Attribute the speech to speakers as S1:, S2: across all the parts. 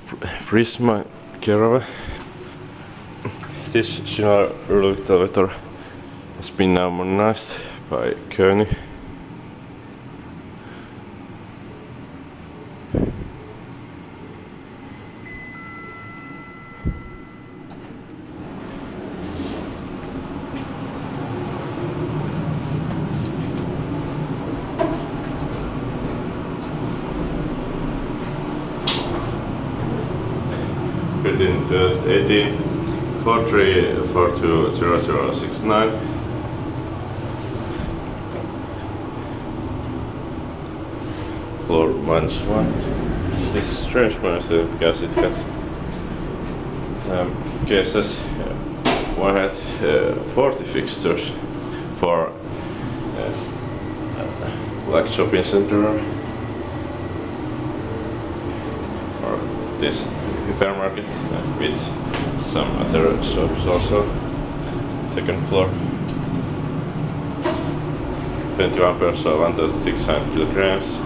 S1: Prisma Kerava. This Shinar early elevator has been now modernized by Kone. Built in 2018, 43420069. Floor -1. This is strange because it got cases. One had 40 fixtures for like shopping center or this hypermarket with some other shops also. Second floor, 21 per so 1,600 kilograms.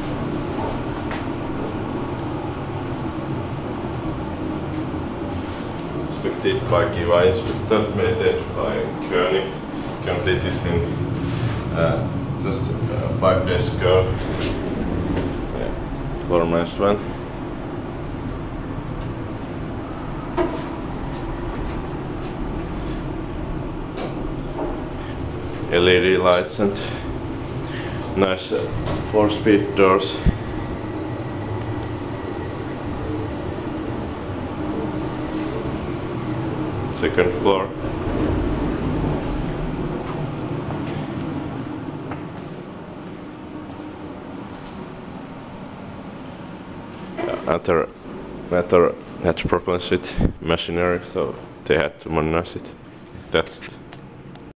S1: Inspected by Kiva inspector, maintained by Kone, completed in just 5 days ago. Yeah. Floor -1. LED lights and nice 4-speed doors. Second floor. Another matter had problems with machinery, so they had to modernize it. That's it.